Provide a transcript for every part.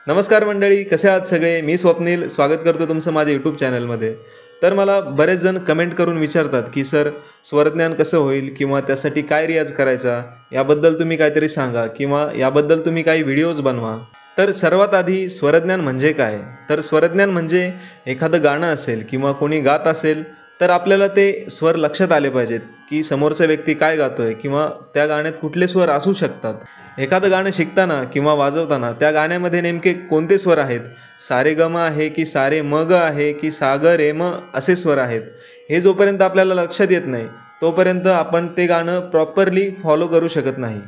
नमस्कार मंडळी, कसे आहात सगळे? मी स्वप्नील स्वागत करतो तुमचं माझ्या यूट्यूब चॅनलमध्ये. तर मला बरेच जण कमेंट करून विचारतात की सर स्वरज्ञान कसं होईल किंवा त्यासाठी काय रियाज करायचा, याबद्दल तुम्ही काहीतरी सांगा किंवा याबद्दल तुम्ही काही व्हिडिओज बनवा. तर सर्वात आधी स्वरज्ञान म्हणजे काय? तर स्वरज्ञान म्हणजे एखादं गाणं असेल किंवा कोणी गात असेल तर आपल्याला ते स्वर लक्षात आले पाहिजेत की समोरचा व्यक्ती काय गातोय किंवा त्या गाण्यात कुठले स्वर असू शकतात. एखादं गाणं शिकताना किंवा वाजवताना त्या गाण्यामध्ये नेमके कोणते स्वर आहेत, सारे ग म आहे की सारे म ग आहे की सा ग रे म असे स्वर आहेत, हे जोपर्यंत आपल्याला लक्षात येत नाही तोपर्यंत आपण ते गाणं प्रॉपरली फॉलो करू शकत नाही.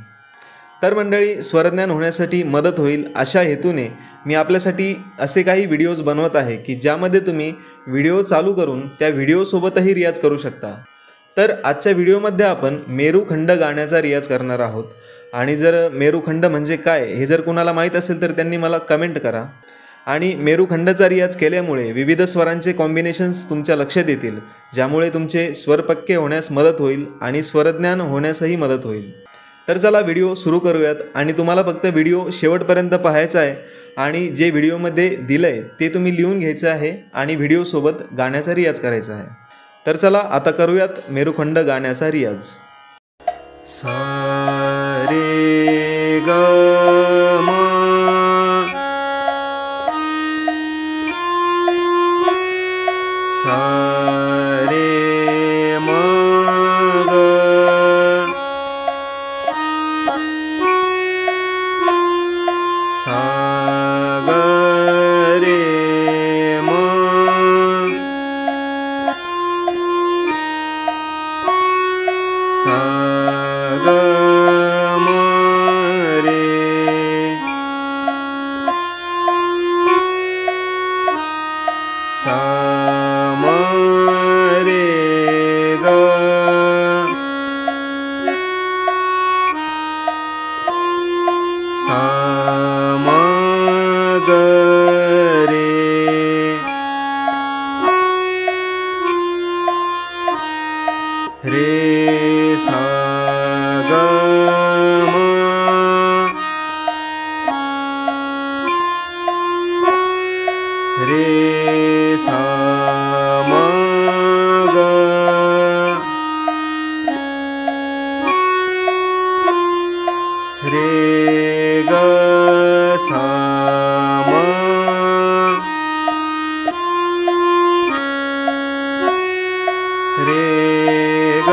तर मंडळी, स्वरज्ञान होण्यासाठी मदत होईल अशा हेतूने मी आपल्यासाठी असे काही व्हिडिओज बनवत आहे की ज्यामध्ये तुम्ही व्हिडिओ चालू करून त्या व्हिडिओसोबतही रियाज करू शकता. तर आजच्या व्हिडिओमध्ये आपण मेरुखंड गाण्याचा रियाज करणार आहोत. आणि जर मेरुखंड म्हणजे काय हे जर कोणाला माहीत असेल तर त्यांनी मला कमेंट करा. आणि मेरुखंडचा रियाज केल्यामुळे विविध स्वरांचे कॉम्बिनेशन्स तुमच्या लक्षात येतील, ज्यामुळे तुमचे स्वर पक्के होण्यास मदत होईल आणि स्वरज्ञान होण्यासही मदत होईल. तर चला व्हिडिओ सुरू करूयात. आणि तुम्हाला फक्त व्हिडिओ शेवटपर्यंत पाहायचा आहे आणि जे व्हिडिओमध्ये दिलं आहे ते तुम्ही लिहून घ्यायचं आहे आणि व्हिडिओसोबत गाण्याचा रियाज करायचा आहे. तर चला आता करूयात मेरुखंड गाण्याचा रियाज. सा रे ग म सा रे म ग सा ग रे म सा ग म रे सा म रे ग सा म ग रे सा ग म रे सा म ग रे ग सा म रे ग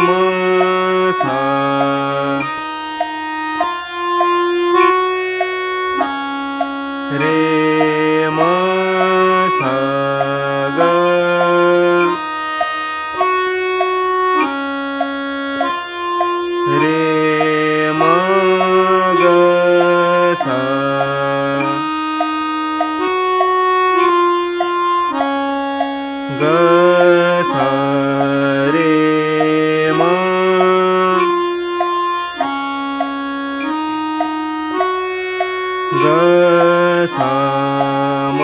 म सा रे म सा ग रे म ग सा ग सा रे म ग सा म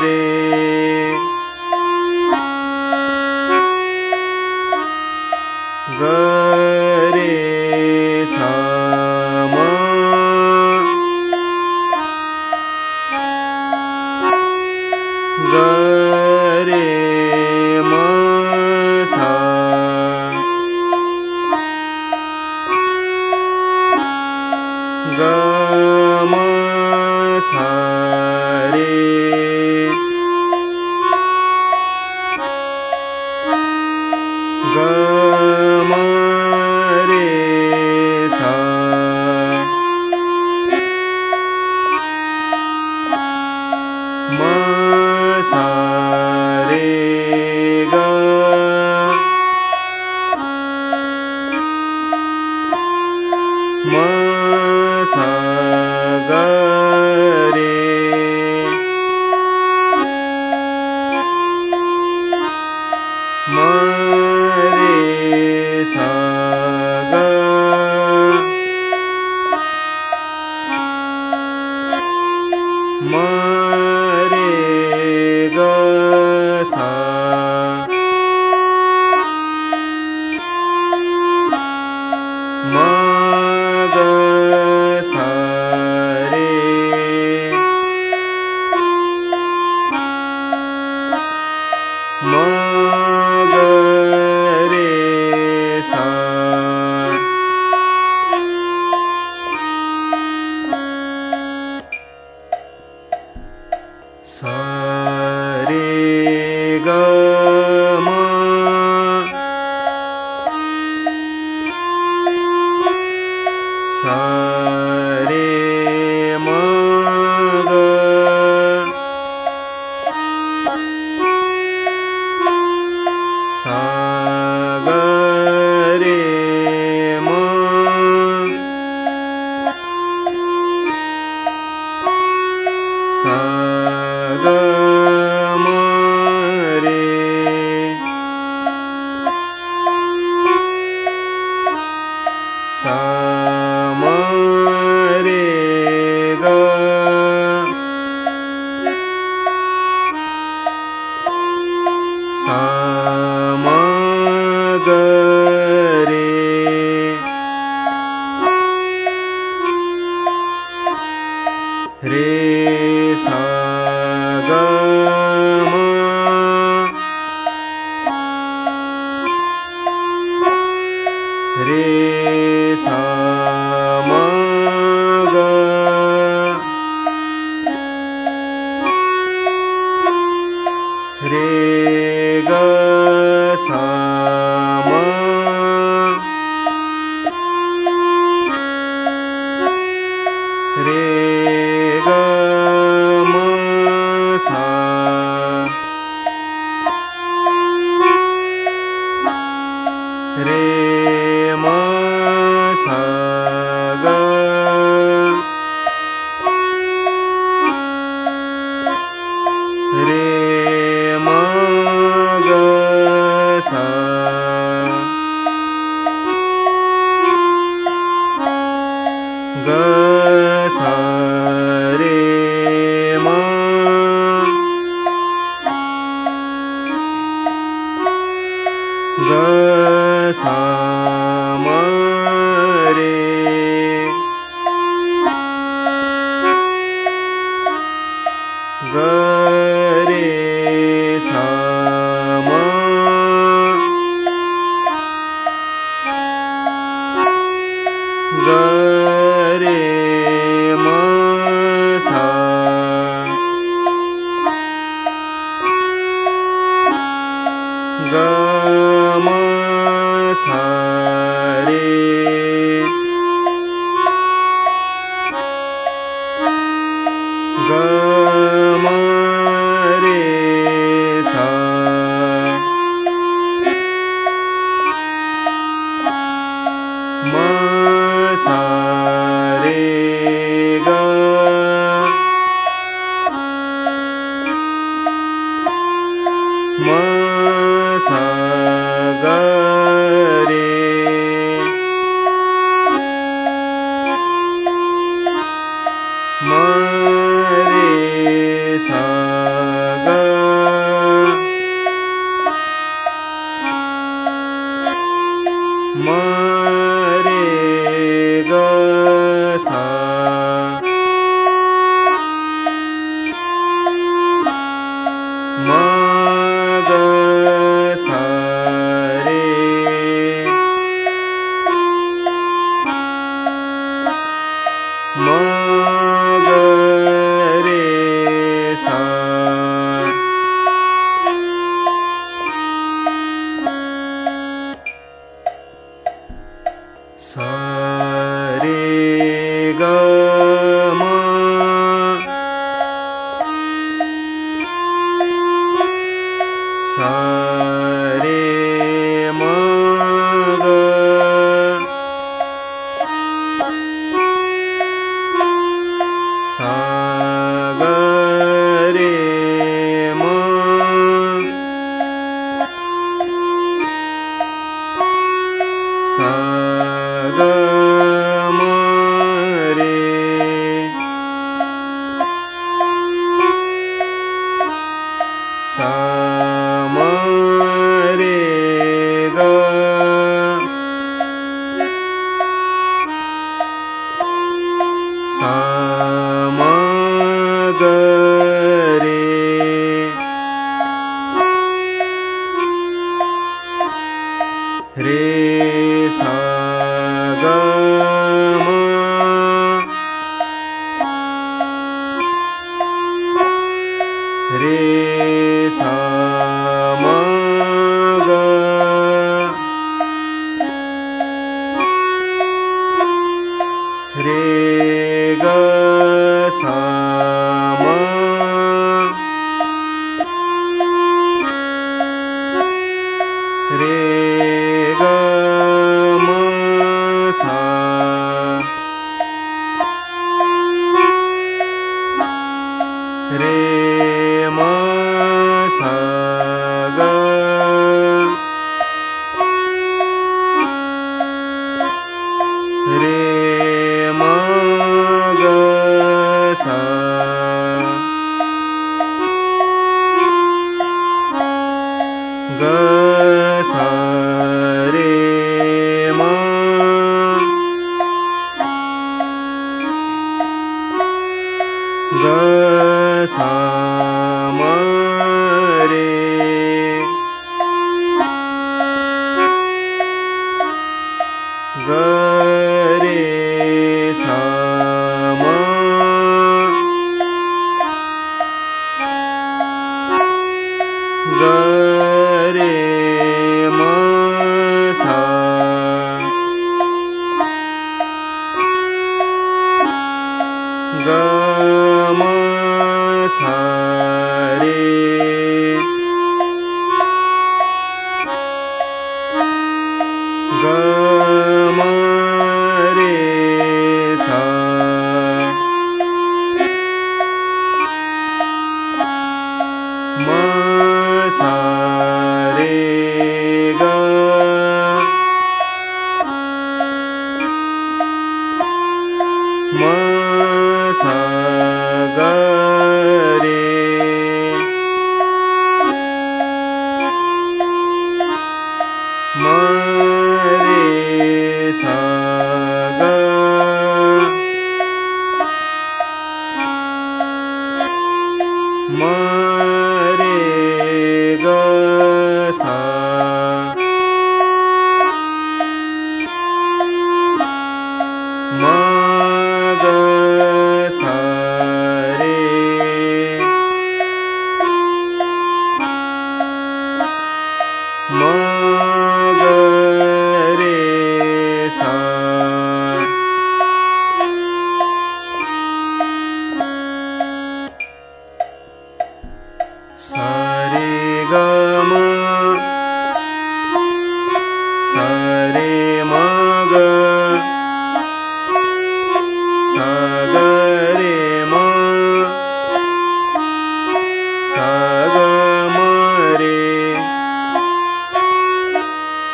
रे ग रे सा म ग रे म सा ग म सा रे ग म रे सा म सा रे ग म सा ग रे म रे सा म रे ग सा म ग रे रे सा ग म रे सा म ग रे ग सा म रे ग म सा रे म सा ग रे म ग सा ग सा रे म ग सा म रे ग रे सा म ग रे म सा ग म सा रे ग म रे सा म सा रे ग म सा ग रे म रे सा ग म रे ग सा म ग सा रे म ग रे सा सा रे ग म सा रे म ग सा ग रे म सा ग म रे सा म रे ग सा म ग रे रे सा ग म रे सा म ग रे ग सा म रे ग ग रे सा म ग रे म सा ग म सा रे ग म रे सा म सा रे ग म सा ग रे म रे सा ग म रे ग सा म ग सा रे म ग रे सा सा रे ग म सा रे म ग सा ग रे म सा ग म रे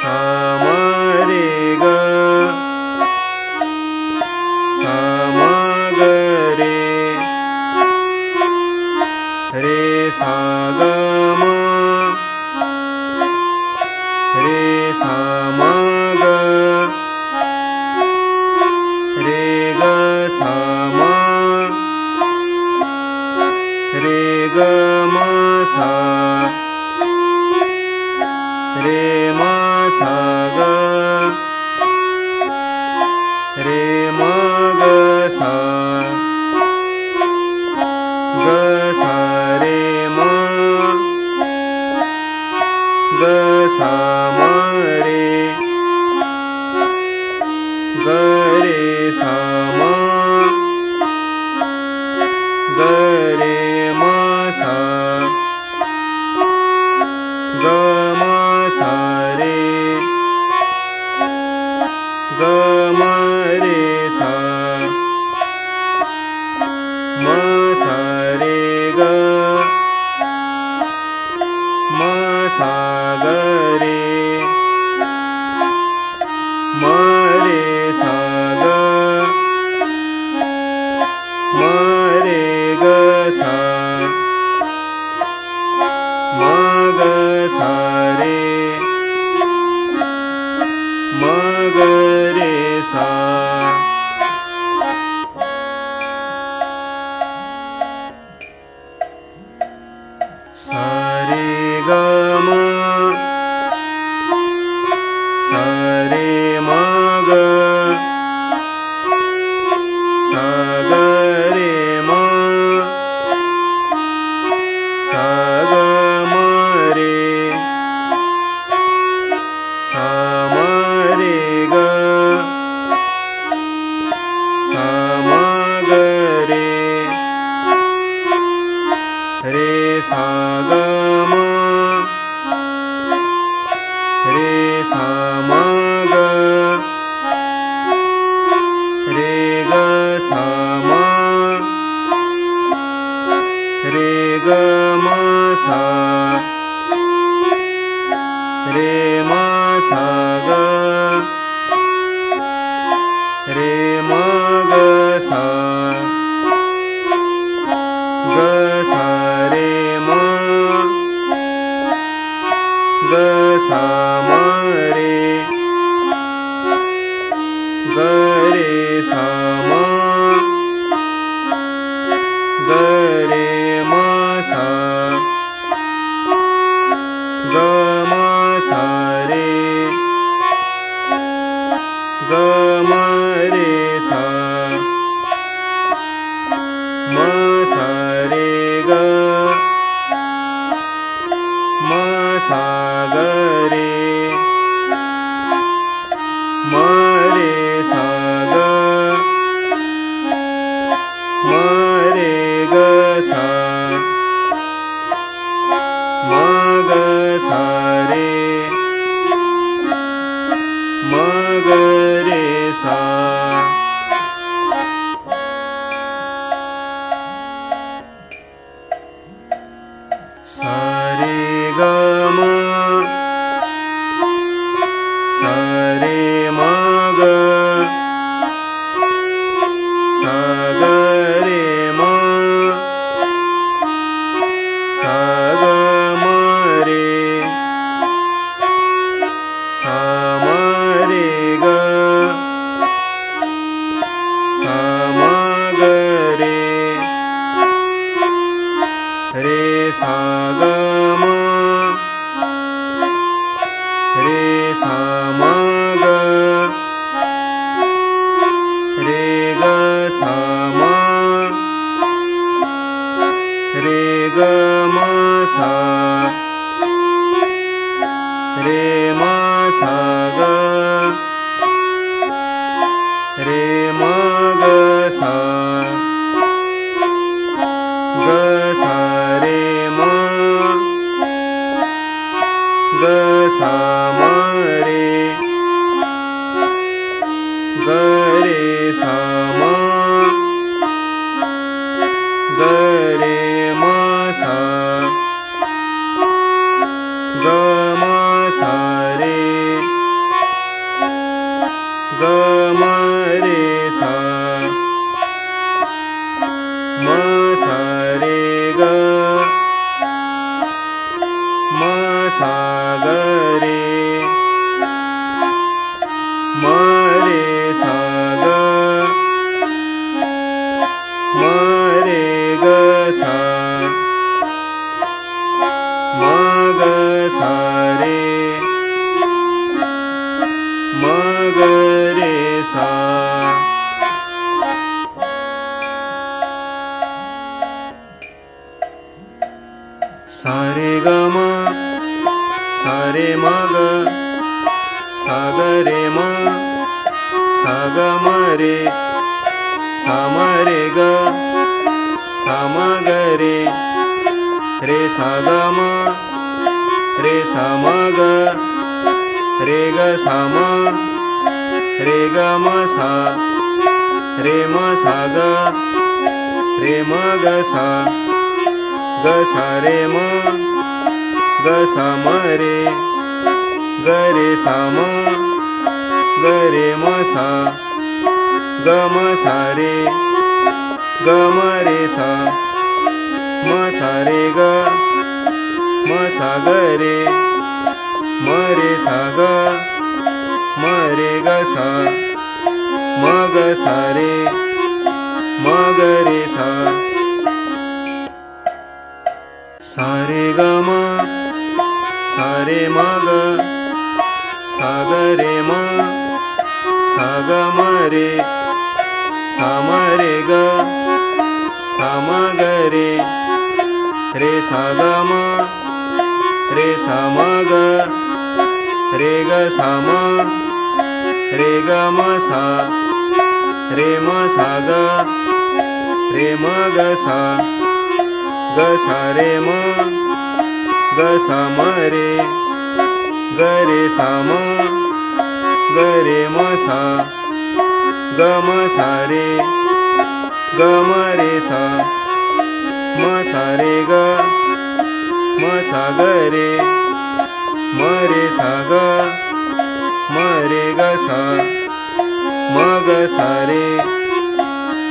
सा म रे ग सा म ग रे रे सा ग म रे सा म ग रे ग सा म रे ग म सा रे म सा ग रे म ग सा ग सा रे म ग सा म रे ग रे सा म ग रे म सा ग म सा रे ग म रे सा म सा रे ग म सा ग रे म रे सा ग म रे ग सा म ग सा रे म ग रे सा सा रे ग म सा रे म ग सा ग रे म सा ग म रे सा म रे ग सा म ग रे रे सा ग म रे सा म ग ग म रे सा म सा रे ग म सा ग रे म रे सा ग म रे ग सा म ग सा रे म ग रे सा सा रे ग म सा रे म ग सा ग रे म सा ग म रे सा म रे ग सा म ग रे सा ग म रे सा म ग रे ग सा म रे ग म सा रे म सा ग रे म ग सा ग सा रे म ग सा म रे ग रे सा म ग रे म सा ग म सा रे ग म रे सा म सा रे ग म सा ग रे म रे सा ग म रे ग सा म ग सा रे म ग रे सा सा रे ग म सा रे म ग सा ग रे म सा ग म रे सा म रे ग सा म ग रे सा ग म रे सा म ग रे ग सा म रे ग म सा रे म सा ग रे म ग सा रे म ग सा म रे ग रे सा म ग रे म सा ग म सा रे ग म रे सा म सा रे ग म सा ग रे म रे सा ग म रे ग सा म ग सा रे म ग रे सा सा रे ग म सा रे म ग सा ग रे म सा ग म रे सा म रे ग सा म ग रे सा ग म रे सा म ग रे ग सा म रे ग म सा रे म सा ग रे म ग सा रे म ग सा म रे ग रे सा म ग रे म सा ग म सा रे ग म रे सा म सा रे ग म सा ग रे म रे सा ग म रे ग सा म ग सा रे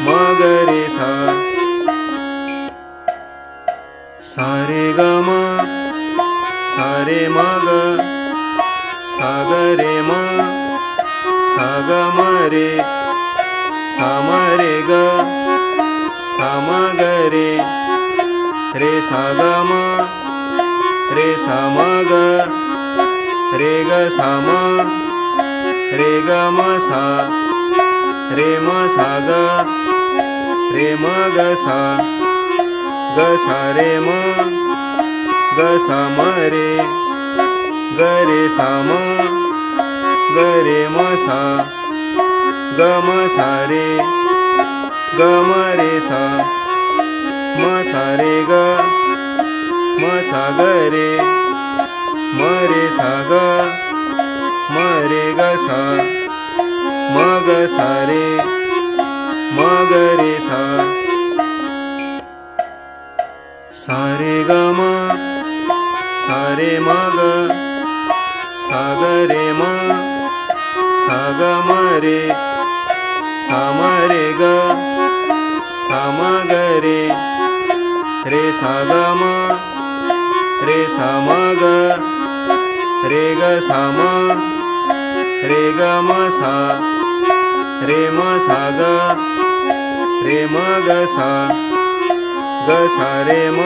म ग रे सा सा रे ग म सा रे म ग सा ग रे म सा ग म रे सा म रे ग सा म ग रे सा ग म रे सा म ग रे ग सा म रे ग म सा रे म सा ग रे म ग सा रे म ग सा म रे सा म ग रे म सा ग म सा रे सा म सा रे ग म सा ग रे सा ग म रे ग सा म ग सा रे म ग रे सा सा रे ग म सा रे म ग सा ग रे म सा ग म रे सा म रे ग सा म ग रे सा ग म रे सा म ग रे ग सा म रे ग म सा रे म सा ग रे म ग सा रे म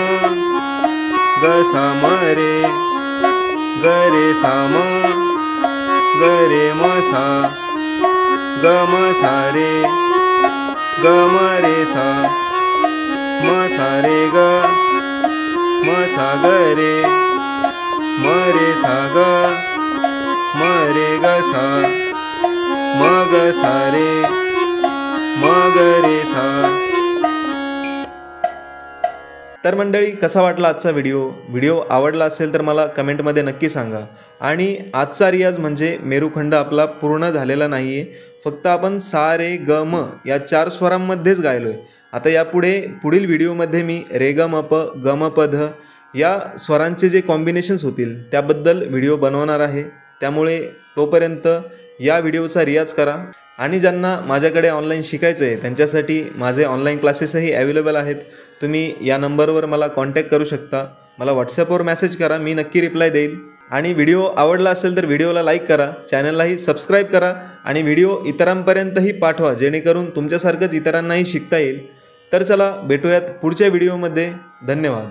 ग सा म रे सा म ग रे म सा ग म सा रे ग म रे सा म सा रे ग म सा ग रे म रे सा ग म रे ग सा म ग सा रे म ग रे सा. तर मंडळी, कसा वाटला आजचा व्हिडिओ आवडला असेल तर मला कमेंटमध्ये नक्की सांगा. आणि आजचा रियाज म्हणजे मेरुखंड आपला पूर्ण झालेला नाही आहे. फक्त आपण सा रे ग म या 4 स्वरांमध्येच गायलो आहे. आता पुढील व्हिडिओमध्ये मी रे ग म प ग म प ध या स्वरांचे जे कॉम्बिनेशन्स होतील त्याबद्दल व्हिडिओ बनवणार आहे. त्यामुळे तोपर्यंत या व्हिडिओचा रियाज करा. आणि ज्यांना माझ्याकडे ऑनलाईन शिकायचं आहे त्यांच्यासाठी माझे ऑनलाईन क्लासेसही अवेलेबल आहेत. तुम्ही या नंबरवर मला कॉन्टॅक्ट करू शकता. मला व्हॉट्सॲपवर मेसेज करा, मी नक्की रिप्लाय देईल. आणि व्हिडिओ आवडला असेल तर व्हिडिओला लाईक करा, चॅनललाही सबस्क्राईब करा आणि व्हिडिओ इतरांपर्यंतही पाठवा, जेणेकरून तुमच्यासारखंच इतरांनाही शिकता येईल. तर चला भेटूयात पुढच्या व्हिडिओमध्ये. धन्यवाद.